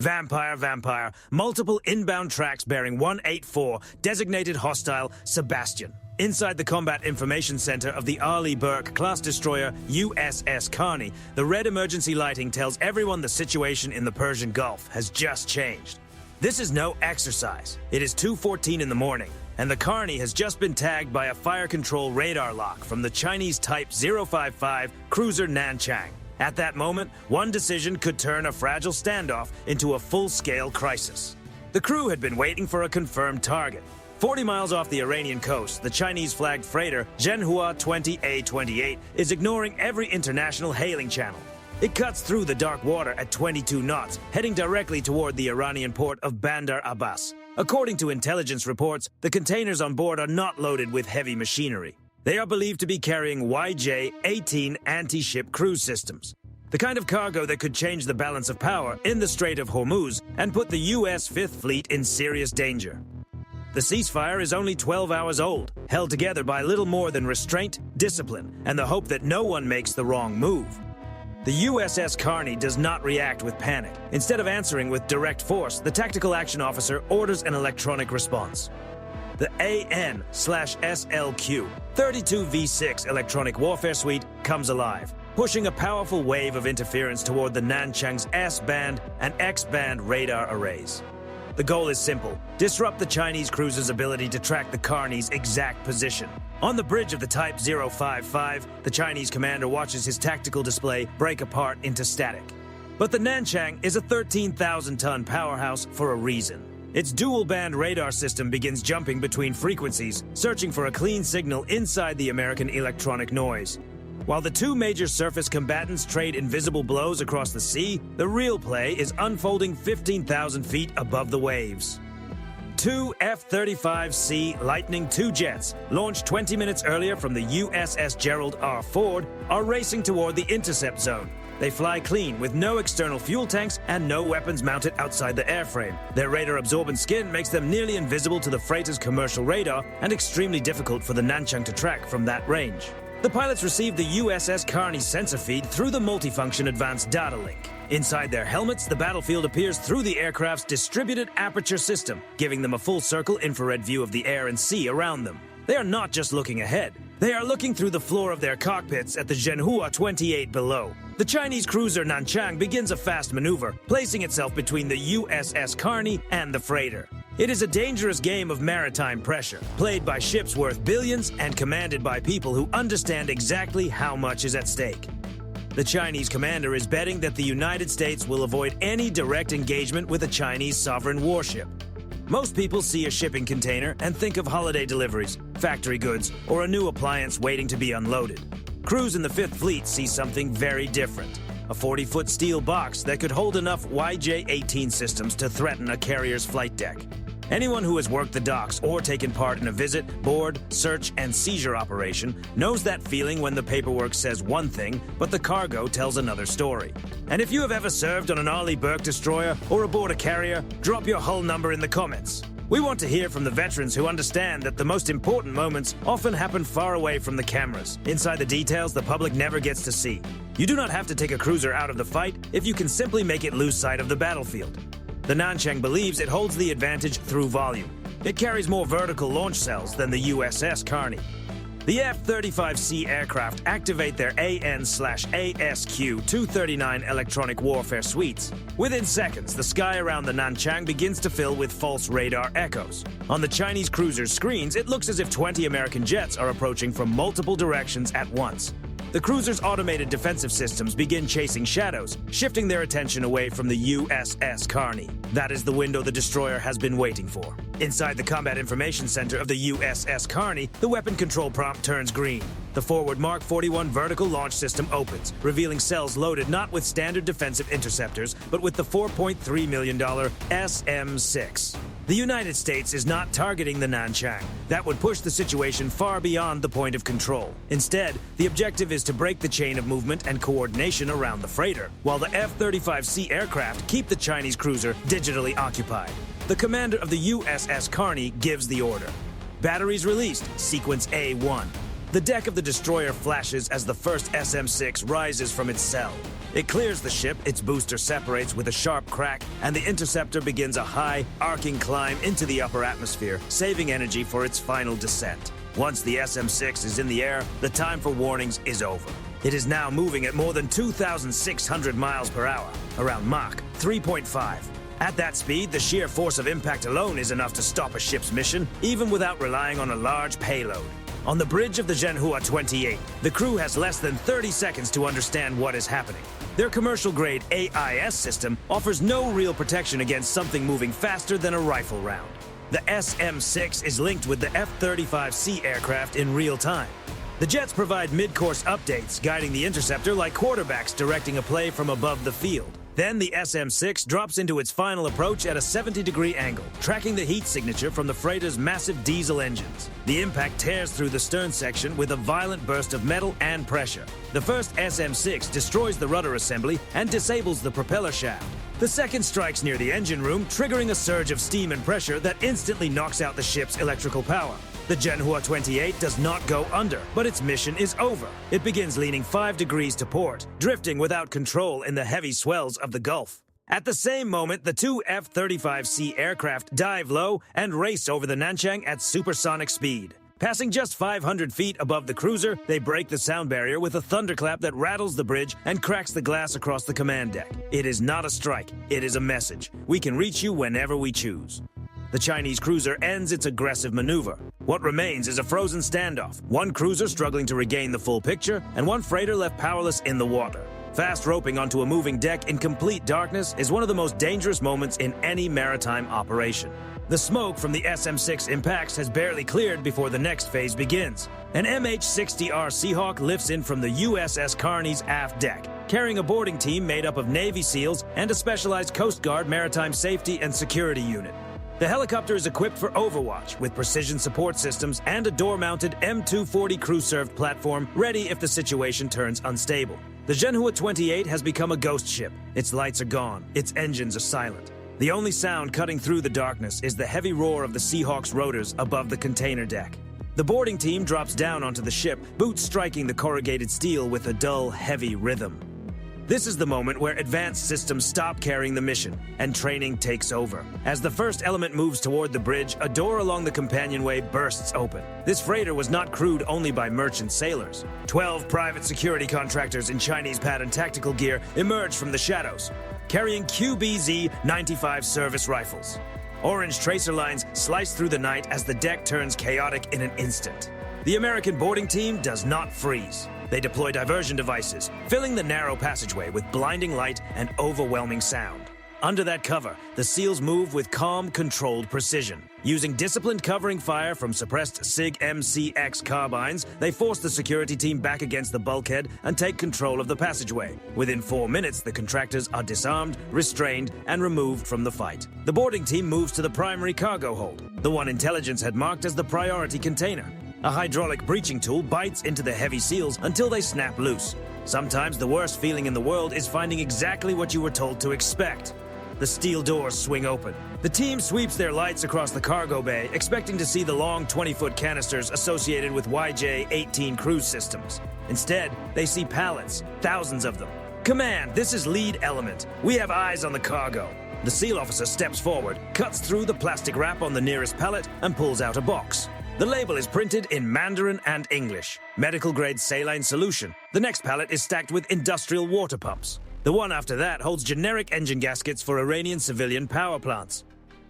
Vampire, vampire. Multiple inbound tracks bearing 184, designated hostile, Sebastian. Inside the Combat Information Center of the Arleigh Burke-class destroyer USS Carney, the red emergency lighting tells everyone the situation in the Persian Gulf has just changed. This is no exercise. It is 2:14 in the morning, and the Carney has just been tagged by a fire control radar lock from the Chinese Type 055 cruiser Nanchang. At that moment, one decision could turn a fragile standoff into a full-scale crisis. The crew had been waiting for a confirmed target. 40 miles off the Iranian coast, the Chinese-flagged freighter Zhenhua 20A28 is ignoring every international hailing channel. It cuts through the dark water at 22 knots, heading directly toward the Iranian port of Bandar Abbas. According to intelligence reports, the containers on board are not loaded with heavy machinery. They are believed to be carrying YJ-18 anti-ship cruise systems, the kind of cargo that could change the balance of power in the Strait of Hormuz and put the U.S. Fifth Fleet in serious danger. The ceasefire is only 12 hours old, held together by little more than restraint, discipline, and the hope that no one makes the wrong move. The USS Carney does not react with panic. Instead of answering with direct force, the tactical action officer orders an electronic response. The AN/SLQ 32V6 electronic warfare suite comes alive, pushing a powerful wave of interference toward the Nanchang's S-band and X-band radar arrays. The goal is simple: disrupt the Chinese cruiser's ability to track the Carney's exact position. On the bridge of the Type 055, the Chinese commander watches his tactical display break apart into static. But the Nanchang is a 13,000-ton powerhouse for a reason. Its dual-band radar system begins jumping between frequencies, searching for a clean signal inside the American electronic noise. While the two major surface combatants trade invisible blows across the sea, the real play is unfolding 15,000 feet above the waves. Two F-35C Lightning II jets, launched 20 minutes earlier from the USS Gerald R. Ford, are racing toward the intercept zone. They fly clean, with no external fuel tanks and no weapons mounted outside the airframe. Their radar-absorbent skin makes them nearly invisible to the freighter's commercial radar and extremely difficult for the Nanchang to track from that range. The pilots receive the USS Carney sensor feed through the multifunction advanced data link. Inside their helmets, the battlefield appears through the aircraft's distributed aperture system, giving them a full-circle infrared view of the air and sea around them. They are not just looking ahead. They are looking through the floor of their cockpits at the Zhenhua 28 below. The Chinese cruiser Nanchang begins a fast maneuver, placing itself between the USS Carney and the freighter. It is a dangerous game of maritime pressure, played by ships worth billions and commanded by people who understand exactly how much is at stake. The Chinese commander is betting that the United States will avoid any direct engagement with a Chinese sovereign warship. Most people see a shipping container and think of holiday deliveries, factory goods, or a new appliance waiting to be unloaded. Crews in the Fifth Fleet see something very different: a 40-foot steel box that could hold enough YJ-18 systems to threaten a carrier's flight deck. Anyone who has worked the docks or taken part in a visit, board, search, and seizure operation knows that feeling when the paperwork says one thing, but the cargo tells another story. And if you have ever served on an Arleigh Burke destroyer or aboard a carrier, drop your hull number in the comments. We want to hear from the veterans who understand that the most important moments often happen far away from the cameras, inside the details the public never gets to see. You do not have to take a cruiser out of the fight if you can simply make it lose sight of the battlefield. The Nanchang believes it holds the advantage through volume. It carries more vertical launch cells than the USS Carney. The F-35C aircraft activate their AN/ASQ 239 electronic warfare suites. Within seconds, the sky around the Nanchang begins to fill with false radar echoes. On the Chinese cruiser's screens, it looks as if 20 American jets are approaching from multiple directions at once. The cruiser's automated defensive systems begin chasing shadows, shifting their attention away from the USS Carney. That is the window the destroyer has been waiting for. Inside the Combat Information Center of the USS Carney, the weapon control prompt turns green. The forward Mark 41 vertical launch system opens, revealing cells loaded not with standard defensive interceptors, but with the $4.3 million SM-6. The United States is not targeting the Nanchang. That would push the situation far beyond the point of control. Instead, the objective is to break the chain of movement and coordination around the freighter, while the F-35C aircraft keep the Chinese cruiser digitally occupied. The commander of the USS Carney gives the order. Batteries released, sequence A1. The deck of the destroyer flashes as the first SM-6 rises from its cell. It clears the ship, its booster separates with a sharp crack, and the interceptor begins a high, arcing climb into the upper atmosphere, saving energy for its final descent. Once the SM-6 is in the air, the time for warnings is over. It is now moving at more than 2,600 miles per hour, around Mach 3.5. At that speed, the sheer force of impact alone is enough to stop a ship's mission, even without relying on a large payload. On the bridge of the Zhenhua 28, the crew has less than 30 seconds to understand what is happening. Their commercial-grade AIS system offers no real protection against something moving faster than a rifle round. The SM-6 is linked with the F-35C aircraft in real time. The jets provide mid-course updates, guiding the interceptor like quarterbacks directing a play from above the field. Then the SM-6 drops into its final approach at a 70-degree angle, tracking the heat signature from the freighter's massive diesel engines. The impact tears through the stern section with a violent burst of metal and pressure. The first SM-6 destroys the rudder assembly and disables the propeller shaft. The second strikes near the engine room, triggering a surge of steam and pressure that instantly knocks out the ship's electrical power. The Zhenhua 28 does not go under, but its mission is over. It begins leaning 5 degrees to port, drifting without control in the heavy swells of the Gulf. At the same moment, the two F-35C aircraft dive low and race over the Nanchang at supersonic speed. Passing just 500 feet above the cruiser, they break the sound barrier with a thunderclap that rattles the bridge and cracks the glass across the command deck. It is not a strike, it is a message. We can reach you whenever we choose. The Chinese cruiser ends its aggressive maneuver. What remains is a frozen standoff, one cruiser struggling to regain the full picture, and one freighter left powerless in the water. Fast roping onto a moving deck in complete darkness is one of the most dangerous moments in any maritime operation. The smoke from the SM-6 impacts has barely cleared before the next phase begins. An MH-60R Seahawk lifts in from the USS Carney's aft deck, carrying a boarding team made up of Navy SEALs and a specialized Coast Guard maritime safety and security unit. The helicopter is equipped for overwatch with precision support systems and a door-mounted M240 crew-served platform ready if the situation turns unstable. The Zhenhua 28 has become a ghost ship. Its lights are gone. Its engines are silent. The only sound cutting through the darkness is the heavy roar of the Seahawk's rotors above the container deck. The boarding team drops down onto the ship, boots striking the corrugated steel with a dull, heavy rhythm. This is the moment where advanced systems stop carrying the mission, and training takes over. As the first element moves toward the bridge, a door along the companionway bursts open. This freighter was not crewed only by merchant sailors. 12 private security contractors in Chinese pattern tactical gear emerge from the shadows, carrying QBZ-95 service rifles. Orange tracer lines slice through the night as the deck turns chaotic in an instant. The American boarding team does not freeze. They deploy diversion devices, filling the narrow passageway with blinding light and overwhelming sound. Under that cover, the SEALs move with calm, controlled precision. Using disciplined covering fire from suppressed SIG-MCX carbines, they force the security team back against the bulkhead and take control of the passageway. Within 4 minutes, the contractors are disarmed, restrained, and removed from the fight. The boarding team moves to the primary cargo hold, the one intelligence had marked as the priority container. A hydraulic breaching tool bites into the heavy seals until they snap loose. Sometimes the worst feeling in the world is finding exactly what you were told to expect. The steel doors swing open. The team sweeps their lights across the cargo bay, expecting to see the long 20-foot canisters associated with YJ-18 cruise systems. Instead, they see pallets, thousands of them. "Command, this is lead element. We have eyes on the cargo." The SEAL officer steps forward, cuts through the plastic wrap on the nearest pallet, and pulls out a box. The label is printed in Mandarin and English. Medical-grade saline solution. The next pallet is stacked with industrial water pumps. The one after that holds generic engine gaskets for Iranian civilian power plants.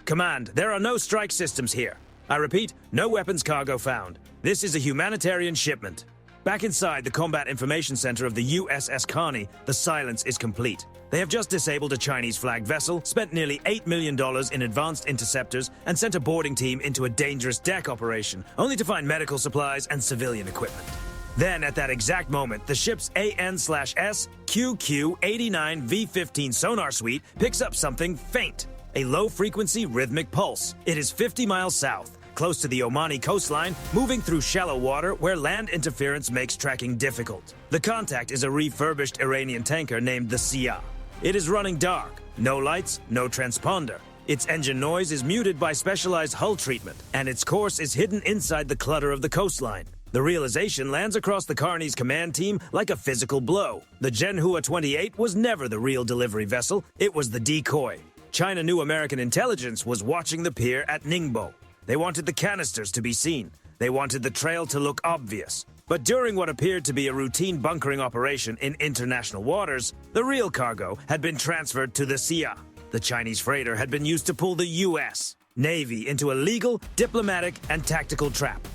"Command, there are no strike systems here. I repeat, no weapons cargo found. This is a humanitarian shipment." Back inside the Combat Information Center of the USS Carney, the silence is complete. They have just disabled a Chinese-flagged vessel, spent nearly $8 million in advanced interceptors, and sent a boarding team into a dangerous deck operation, only to find medical supplies and civilian equipment. Then, at that exact moment, the ship's AN/S QQ-89 V-15 sonar suite picks up something faint, a low-frequency rhythmic pulse. It is 50 miles south, close to the Omani coastline, moving through shallow water where land interference makes tracking difficult. The contact is a refurbished Iranian tanker named the Sia. It is running dark, no lights, no transponder. Its engine noise is muted by specialized hull treatment, and its course is hidden inside the clutter of the coastline. The realization lands across the Carney's command team like a physical blow. The Zhenhua 28 was never the real delivery vessel, it was the decoy. China knew American intelligence was watching the pier at Ningbo. They wanted the canisters to be seen. They wanted the trail to look obvious. But during what appeared to be a routine bunkering operation in international waters, the real cargo had been transferred to the Xia. The Chinese freighter had been used to pull the U.S. Navy into a legal, diplomatic, and tactical trap.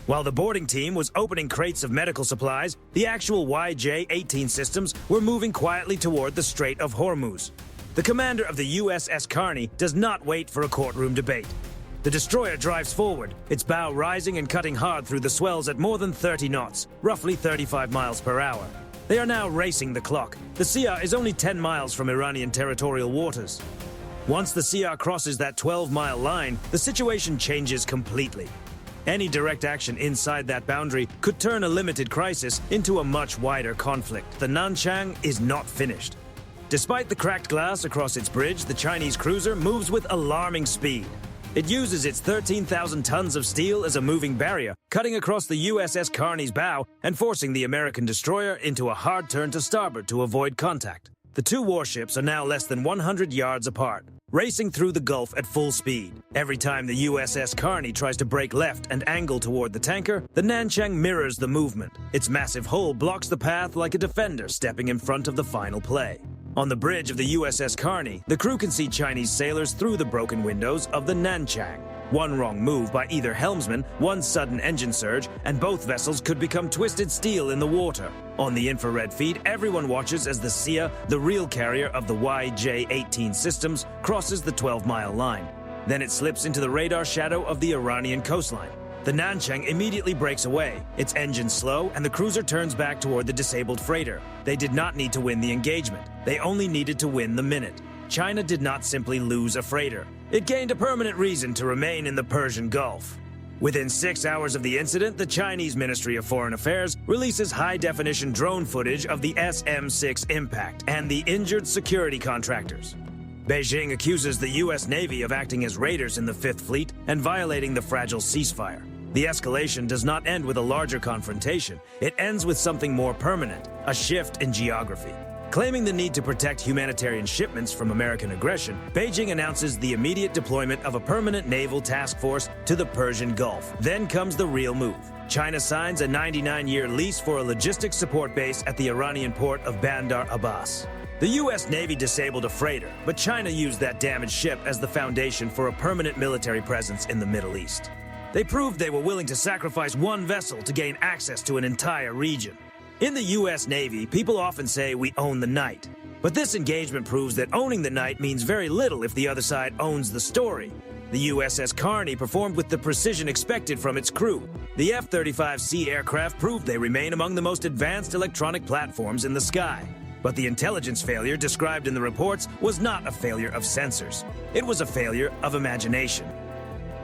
While the boarding team was opening crates of medical supplies, the actual YJ-18 systems were moving quietly toward the Strait of Hormuz. The commander of the USS Carney does not wait for a courtroom debate. The destroyer drives forward, its bow rising and cutting hard through the swells at more than 30 knots, roughly 35 miles per hour. They are now racing the clock. The Xia is only 10 miles from Iranian territorial waters. Once the Xia crosses that 12-mile line, the situation changes completely. Any direct action inside that boundary could turn a limited crisis into a much wider conflict. The Nanchang is not finished. Despite the cracked glass across its bridge, the Chinese cruiser moves with alarming speed. It uses its 13,000 tons of steel as a moving barrier, cutting across the USS Carney's bow and forcing the American destroyer into a hard turn to starboard to avoid contact. The two warships are now less than 100 yards apart, racing through the Gulf at full speed. Every time the USS Carney tries to break left and angle toward the tanker, the Nanchang mirrors the movement. Its massive hull blocks the path like a defender stepping in front of the final play. On the bridge of the USS Carney, the crew can see Chinese sailors through the broken windows of the Nanchang. One wrong move by either helmsman, one sudden engine surge, and both vessels could become twisted steel in the water. On the infrared feed, everyone watches as the Xia, the real carrier of the YJ-18 systems, crosses the 12-mile line. Then it slips into the radar shadow of the Iranian coastline. The Nanchang immediately breaks away, its engine slow, and the cruiser turns back toward the disabled freighter. They did not need to win the engagement. They only needed to win the minute. China did not simply lose a freighter. It gained a permanent reason to remain in the Persian Gulf. Within 6 hours of the incident, the Chinese Ministry of Foreign Affairs releases high-definition drone footage of the SM-6 impact and the injured security contractors. Beijing accuses the U.S. Navy of acting as raiders in the Fifth Fleet and violating the fragile ceasefire. The escalation does not end with a larger confrontation. It ends with something more permanent, a shift in geography. Claiming the need to protect humanitarian shipments from American aggression, Beijing announces the immediate deployment of a permanent naval task force to the Persian Gulf. Then comes the real move. China signs a 99-year lease for a logistics support base at the Iranian port of Bandar Abbas. The U.S. Navy disabled a freighter, but China used that damaged ship as the foundation for a permanent military presence in the Middle East. They proved they were willing to sacrifice one vessel to gain access to an entire region. In the U.S. Navy, people often say we own the night. But this engagement proves that owning the night means very little if the other side owns the story. The USS Carney performed with the precision expected from its crew. The F-35C aircraft proved they remain among the most advanced electronic platforms in the sky. But the intelligence failure described in the reports was not a failure of sensors. It was a failure of imagination.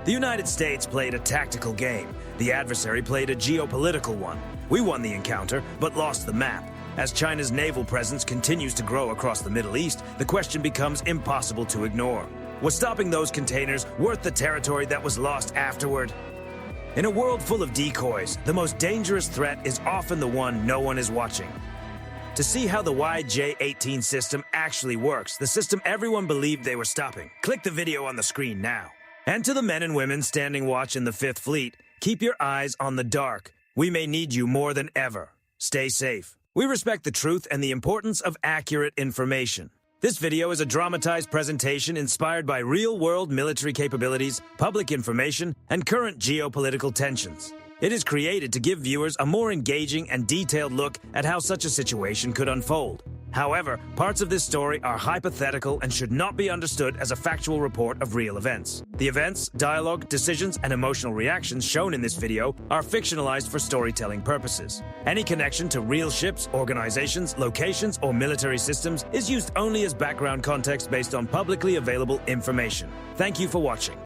The United States played a tactical game. The adversary played a geopolitical one. We won the encounter, but lost the map. As China's naval presence continues to grow across the Middle East, the question becomes impossible to ignore. Was stopping those containers worth the territory that was lost afterward? In a world full of decoys, the most dangerous threat is often the one no one is watching. To see how the YJ-18 system actually works, the system everyone believed they were stopping, click the video on the screen now. And to the men and women standing watch in the Fifth Fleet, keep your eyes on the dark. We may need you more than ever. Stay safe. We respect the truth and the importance of accurate information. This video is a dramatized presentation inspired by real-world military capabilities, public information, and current geopolitical tensions. It is created to give viewers a more engaging and detailed look at how such a situation could unfold. However, parts of this story are hypothetical and should not be understood as a factual report of real events. The events, dialogue, decisions, and emotional reactions shown in this video are fictionalized for storytelling purposes. Any connection to real ships, organizations, locations, or military systems is used only as background context based on publicly available information. Thank you for watching.